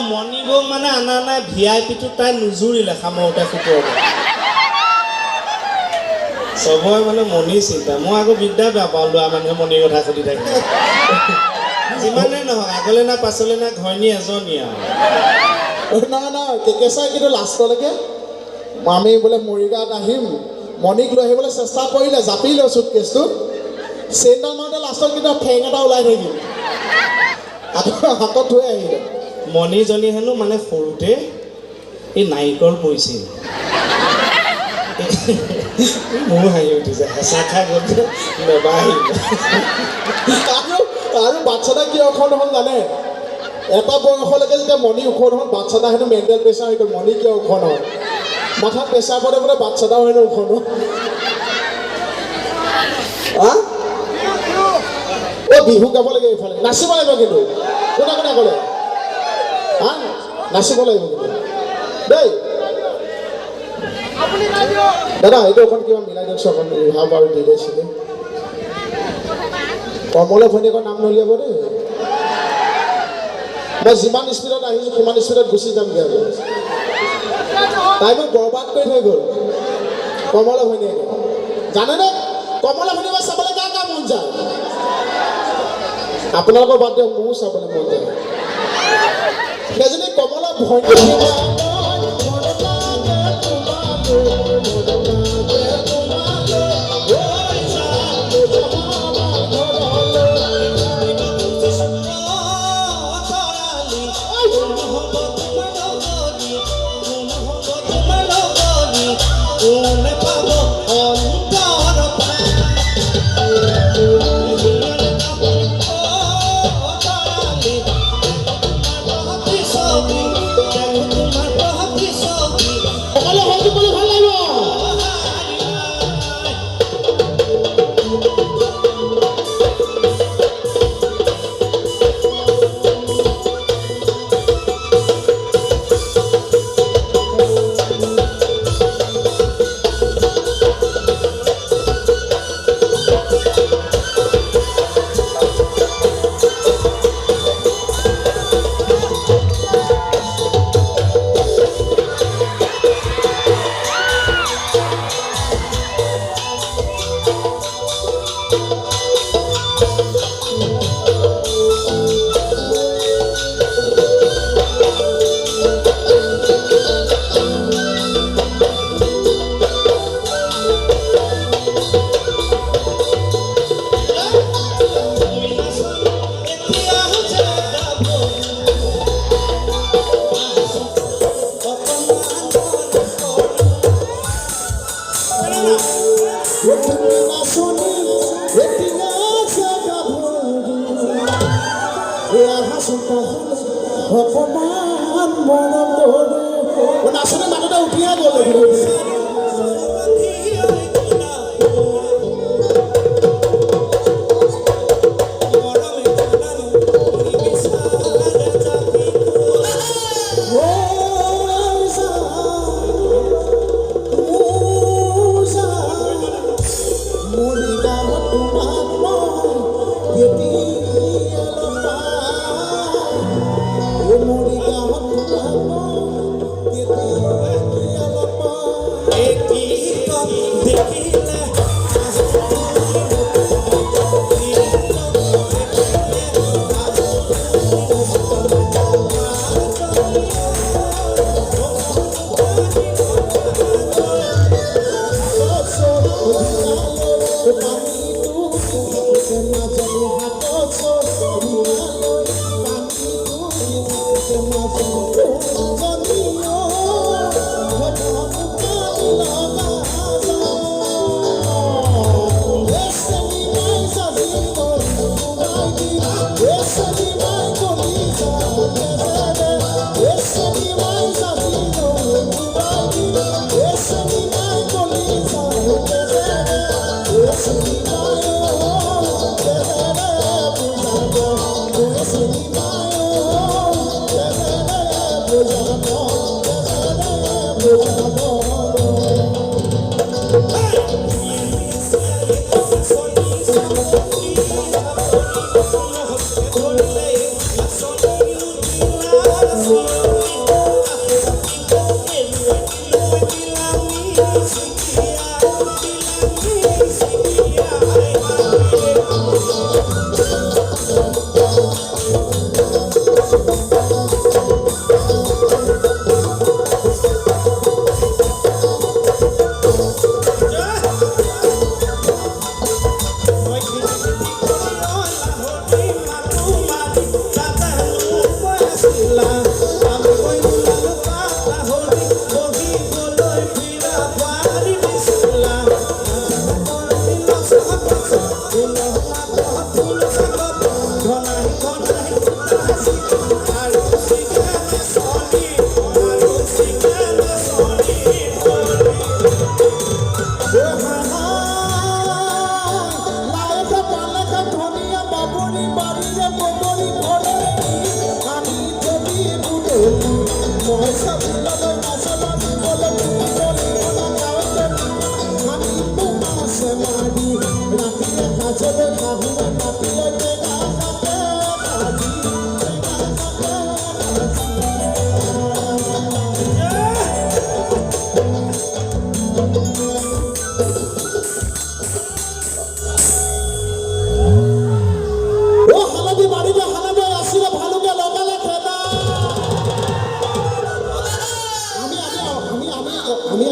মণিবৌক মানে আনা নাই VIP-টো তাই নুজুৰিলে সামৰোতে শুকুৰতে চবৰে মানে মণি চিন্তা মই আকৌ বিদ্যা বেয়া পাওঁ ল'ৰা মানুহে মণিৰ কথা সুধি থাকে যিমানে নহয় আগলে না পাছলে না ঘৈণী এজনী আৰু নহয় কেকেচাই কিন্তু লাষ্টলৈকে আমি বোলে মৰিগাঁৱত আহিম মণিক লৈ আহিবলৈ চেষ্টা কৰিলে জাপিলে চুটকেছটো চেইনডাল মাৰোঁতে লাষ্টত কিন্তু ঠেং এটা ওলাই থাকিল হাতত থৈ আহিলে মণিজনী হেনো মানে সৰুতে এই নাৰিকল পৰিছিল মোৰ হাঁহি উঠিছে হেঁচা খাই গ'ল নেবাহিল আৰু বাচ্ছাটা কিয় ওখ নহ'ল জানে এটা বয়সলৈকে যেতিয়া মণি ওখ নহ'ল বাচ্ছাটা হেনো মেণ্টেল প্ৰেছাৰ হৈ গ'ল মণি কিয় ওখ নহয় মাথাত প্ৰেছাৰ পৰে বোলে বাচ্ছাটাও হেনো ওখ নহয় বিহু গাব লাগে এইফালে নাচিব লাগিব কিন্তু কোনে কোনে ক'লে নাচিব লাগিব কিন্তু দেই দাদা এইটো অকণ কিবা মিলাই দিয়কচোন অকণ ৰিহা বাৰু দি লৈছিলে কমলে ভনীয়েকৰ নাম নলিয়াব দেই মই যিমান স্পীডত আহিছোঁ সিমান স্পীডত গুচি যামগৈ আকৌ তাই মোক বৰবাদ কৰি থৈ গ'ল কমলে ভনীয়েকে জানেনে কমলে ভনীয়েকে চাবলৈ কাৰ কাৰ মন যায় আপোনালোকৰ বাদ দিয়ক মোৰো চাবলৈ মন যায় সেইজনী কমলা ভনীয়েকে নাচনী মানুহটা উঠিয়া গ'ল Oh,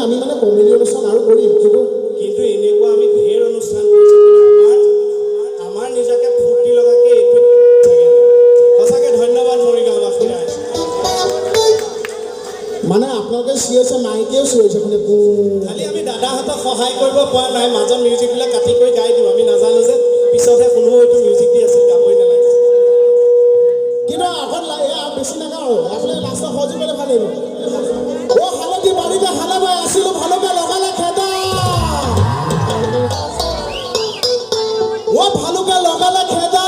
আমি মানে কমেডি অনুষ্ঠান আৰু কৰিম কিন্তু এনেকুৱা আমি ঢেৰ অনুষ্ঠান কৰিছোঁ আমাৰ নিজকে ফূৰ্তি লগাকে এইটো সঁচাকৈ ধন্যবাদ মৰিগাঁওবাসী ৰাইজ মানে আপোনালোকে চিঞৰিছে মাইকেও চিঞৰিছে মানে খালি আমি দাদাহঁতক সহায় কৰিব পৰা নাই মাজত মিউজিকবিলাক কাটি কৰি গাই দিওঁ আমি নাজানো যে পিছতহে শুনো এইটো মিউজিক দি আছিল গাবই নালাগে কিন্তু আগত বেছি নাগাওঁ আপোনালোকে লাষ্টত সহযোগ কৰিলে ভাল লাগিব অ' হালধি বাৰীতে হালে বাই আছিলোঁ ভালকে লগালে খেদা অ' ভালকে লগালে খেদা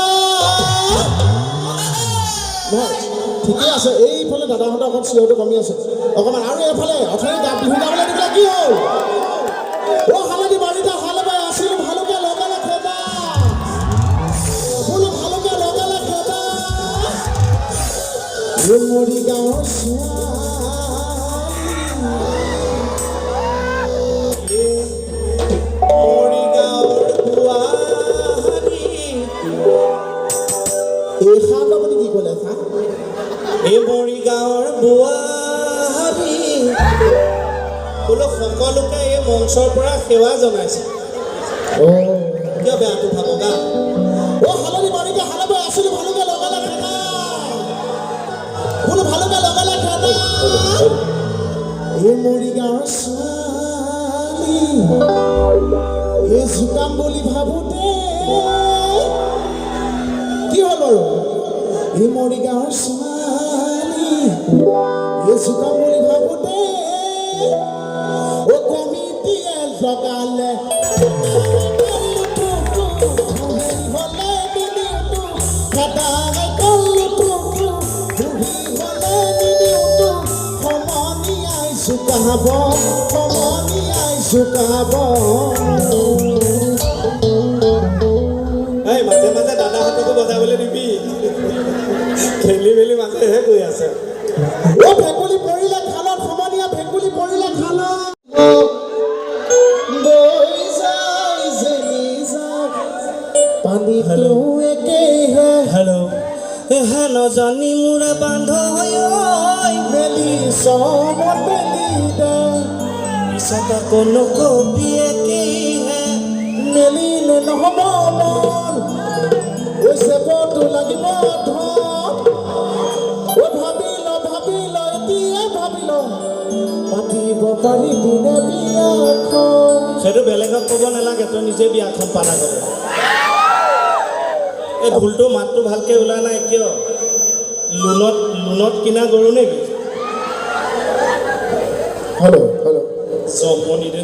নহয় ঠিকেই আছে এইফালে দাদাহঁতৰ অকণ চিঞৰটো কমি আছে অকণমান আৰু এইফালে অথনি বিহু গাবলৈ দিবলৈ কি হ'ল অ' হালধি বাৰীতে হালে বাই আছিলোঁ ভালকে লগালে খেদা বোলো ভালকে লগালে খেদা মৰিগাঁৱৰ মৰিগাঁৱৰ বোৱাৰী বোলো সকলোকে এই মঞ্চৰ পৰা সেৱা জনাইছে কিয় বেয়াটো ভাব গা অ' হালধি বাৰীতে হালে বাই আছিলোঁ ভালকে লগালে খেদা বোলো ভালকে লগালে খেদা এই মৰিগাঁৱৰ ছোৱালী এই জোকাম বুলি ভাবোতে কি হ'ল বাৰু এই মৰিগাঁৱৰ ছোৱালী এই জোকাম বুলি ভাবোতে অ' কমিটিয়ে জগালে জোকাব সমনীয়াই জোকাব এই মাজে মাজে দাদাহঁতকো বজাবলৈ দিবি খেলি মেলি মাজেহে গৈ আছে অ' ভেকুলী পৰিলে খালত সমনীয়া ভেকুলী পৰিলে খালত বৈ যায় যেনি যাওক পানীটো একেহে হেল্ল' হে নজানি মোৰে বান্ধ মেলি চমত মেলি দে পিছত আকৌ নকবি একেহে মেলিলে নহ'ব মন ঐ চেপটো লাগিব ধন ঐ ভাবি ল এতিয়া ভাবি ল পাতিব পাৰিবিনে বিয়াখন সেইটো বেলেগক ক'ব নালাগে তই নিজে বিয়াখন পাতা কৰে এই ভুলটো মাতটো ভালকৈ ওলা নাই কিয় লোনত কিনা গৰু নেকি হেল্ল' জমনি দে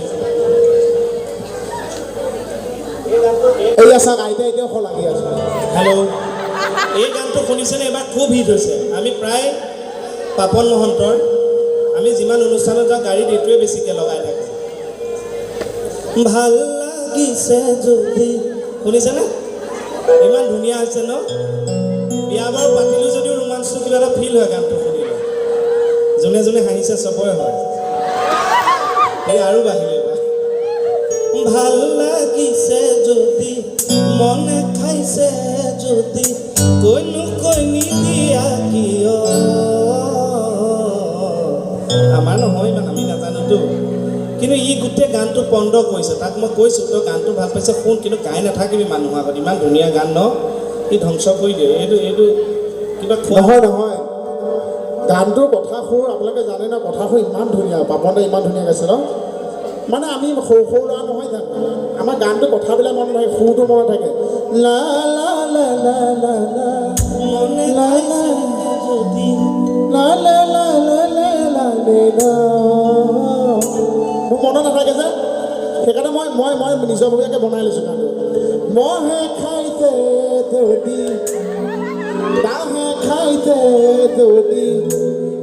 এয়া চাওক আইতা এতিয়াও লাগি আছে হেল্ল' এই গানটো শুনিছেনে এবাৰ খুব হিট হৈছে আমি প্ৰায় পাপন মহন্তৰ আমি যিমান অনুষ্ঠানত যাওঁ গাড়ীত এইটোৱে বেছিকৈ লগাই থাকোঁ ভাল লাগিছে যদি শুনিছেনে ইমান ধুনীয়া হৈছে ন বিয়া বাৰু পাতিলোঁ যদিও ৰোমাঞ্চটো কিবা এটা ফিল হয় গানটো শুনিলে যোনে যোনে হাঁহিছে চবৰে হয় এই আৰু বাঢ়িলে ভাল লাগিছে যদি মনে খাইছে যদি কৈনো কৈ নিদিয়া কিয় আমাৰ নহয় ইমান আমি নাজানোতো কিন্তু ই গোটেই গানটো পণ্ড কৰিছে তাক মই কৈছোঁ তই গানটো ভাল পাইছে শুন কিন্তু গাই নাথাকিবি মানুহৰ আগত ইমান ধুনীয়া গান ন ই ধ্বংস কৰি দিয়ে এইটো কিবা নহয় নহয় গানটোৰ কথা সুৰ আপোনালোকে জানে ন কথা সুৰ ইমান ধুনীয়া পাপনে ইমান ধুনীয়া গাইছে ন মানে আমি সৰু সৰু ল'ৰা নহয় জানো আমাৰ গানটো কথাবিলাক মনত থাকে সুৰটো মনত থাকে লা লা লা লা লা লা মনে লাইছে যদি লা লা লা লা লা লা লা মোৰ মনত নাথাকে যে সেইকাৰণে মই নিজাববীয়াকৈ বনাই লৈছোঁ গানটো মহে খাইছে যদি দাহে খাইছে যদি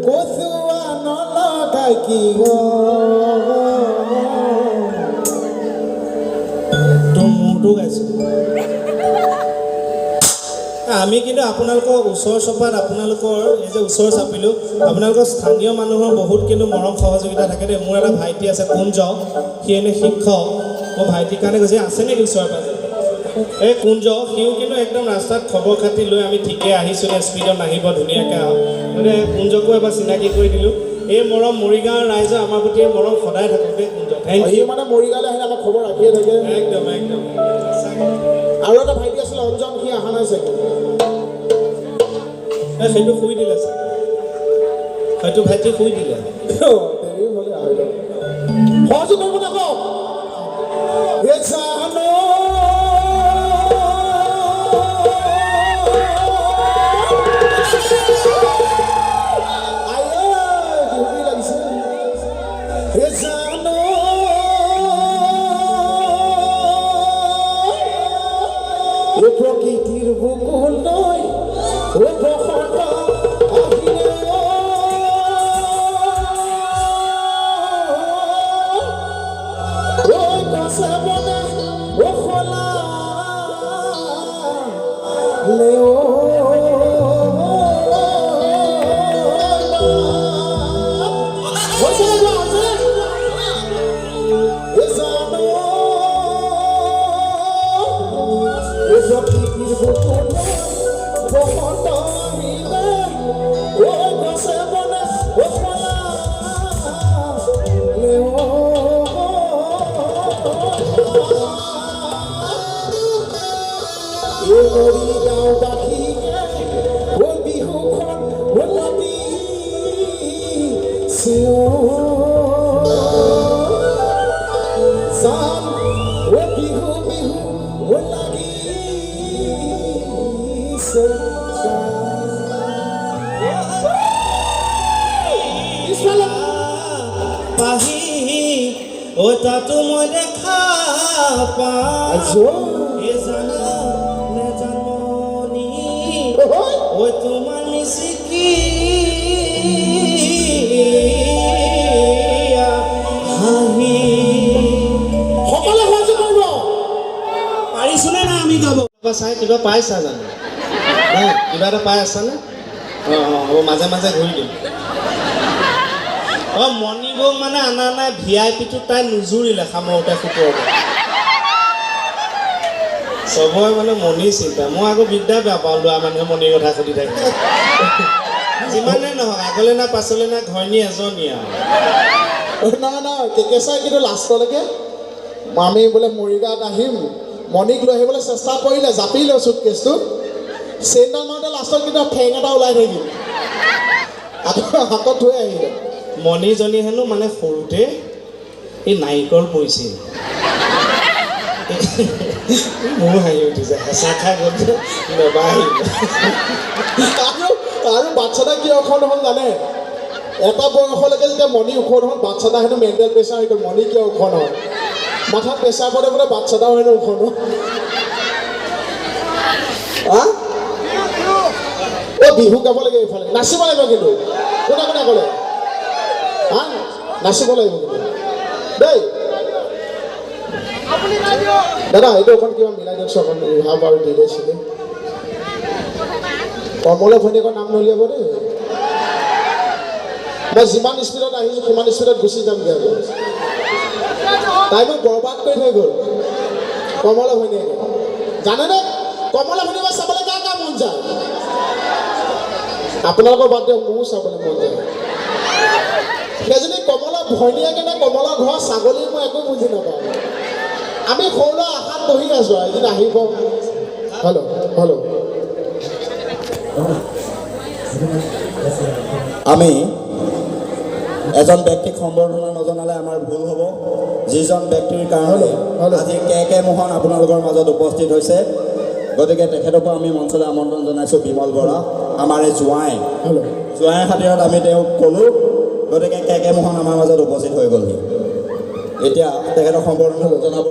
কচুৱা নলগাই কি মোৰটো গাইছোঁ আমি কিন্তু আপোনালোকৰ ওচৰ চপাত আপোনালোকৰ এই যে ওচৰ চাপিলোঁ আপোনালোকৰ স্থানীয় মানুহৰ বহুত কিন্তু মৰম সহযোগিতা থাকে দেই মোৰ এটা ভাইটি আছে কুঞ্জ সি এনে শিক্ষক মোৰ ভাইটিৰ কাৰণে কৈছে আছে নেকি ওচৰে পাজৰে এই কুঞ্জ সিও কিন্তু একদম ৰাস্তাত খবৰ খাতি লৈ আমি ঠিকে আহিছোঁ নে স্পীডত নাহিব ধুনীয়াকৈ আহক মানে কুঞ্জকো এবাৰ চিনাকি কৰি দিলোঁ এই মৰম মৰিগাঁৱৰ ৰাইজৰ আমাৰ প্ৰতি মৰম সদায় থাকক দেই কুঞ্জ থেংক ইউ মানে মৰিগাঁৱলৈ আহিলে আমাক খবৰ ৰাখিয়ে থাকে একদম একদম আৰু এটা ভাইটি আছিলে অঞ্জন সি অহা নাই চাগে সেইটো শুই দিলে চাগে হয়তো ভাইটি শুই দিলে দেৰি হ'লে আৰু সহযোগ কৰিব নকওঁ প্ৰকৃতিৰ বুকুল লৈ বসন্ত আহিলে গছে বনে বখলা লেও তাতো মই দেখা পাইছো নেজানি ঐ তোমাৰ মিচিকি হাঁহি সকলো সহযোগ কৰিব পাৰিছোনে নাই আমি গাব চাই কিবা পাইছা জানো কিবা এটা পাই আছানে হ'ব মাজে মাজে ঘূৰি দিম মণিবৌক মানে আনা নাই VIP-টো তাই নুজুৰিলে সামৰোতে শুকুৰতে চবৰে মানে মণি চিন্তা মই আকৌ বিদ্যা বেয়া পাওঁ ল'ৰা মানুহে মণিৰ কথা সুধি থাকে যিমানে নহওক আগলৈ না পাছলৈ না ঘৈণী এজনী আৰু নহয় কেকেচাই কিন্তু লাষ্টলৈকে আমি বোলে মৰিগাঁৱত আহিম মণিক লৈ আহিবলৈ চেষ্টা কৰিলে জাপিলে চুটকেছটো চেইনডাল মাৰোঁতে লাষ্টত কিন্তু ঠেং এটা ওলাই থাকিল হাতত থৈ আহিলে মণিজনী হেনো মানে সৰুতে এই নাৰিকল পৰিছিল মোৰ হাঁহি উঠিছে হেঁচা খাই গ'ল নেবা আহিব আৰু বাচ্ছাটা কিয় ওখ নহ'ল জানে এটা বয়সলৈকে যেতিয়া মণি ওখ নহ'ল বাচ্ছাটা হেনো মেণ্টেল প্ৰেছাৰ সেইটো মণি কিয় ওখ নহয় মাথাত প্ৰেছাৰ পৰে বোলে বাচ্ছাটাও হেনো ওখ নহয় বিহু গাব লাগে এইফালে নাচিব লাগিব কিন্তু কোনে কোনে ক'লে নাচিব লাগিব কিন্তু দেই দাদা এইটো অকণ কিবা মিলাই দিয়কচোন অকণ ৰিহাব আৰু দি লৈছিলে কমলে ভনীয়েকৰ নাম নলিয়াব দেই মই যিমান স্পীডত আহিছোঁ সিমান স্পীডত গুচি যামগৈ আৰু তাই মোক বৰবাদ কৰি থৈ গ'ল কমলা ভৈনীয়েকে জানেনে কমলা ভৈনীয়েক চাবলৈ কাৰ কাৰ মন যায় আপোনালোকৰ বাদ দিয়ক মোৰো চাবলৈ মন যায় সেইজনী কমলা ভৈনীয়েকে নে কমলা ঘৰ ছাগলী মই একো বুজি নাপাওঁ আমি সৰুলৈ আশাত বহি আছোঁ আৰু এদিন আহিব হেল্ল' হেল্ল' আমি এজন ব্যক্তিক সম্বৰ্ধনা নজনালে আমাৰ ভুল হ'ব যিজন ব্যক্তিৰ কাৰণে আজি কে মোহন আপোনালোকৰ মাজত উপস্থিত হৈছে গতিকে তেখেতকো আমি মঞ্চলৈ আমন্ত্ৰণ জনাইছোঁ বিমল বৰা আমাৰ এই জোঁৱাই খাতিৰত আমি তেওঁক ক'লোঁ গতিকে কে মোহন আমাৰ মাজত উপস্থিত হৈ গ'লহি এতিয়া তেখেতক সম্বৰ্ধনা জনাব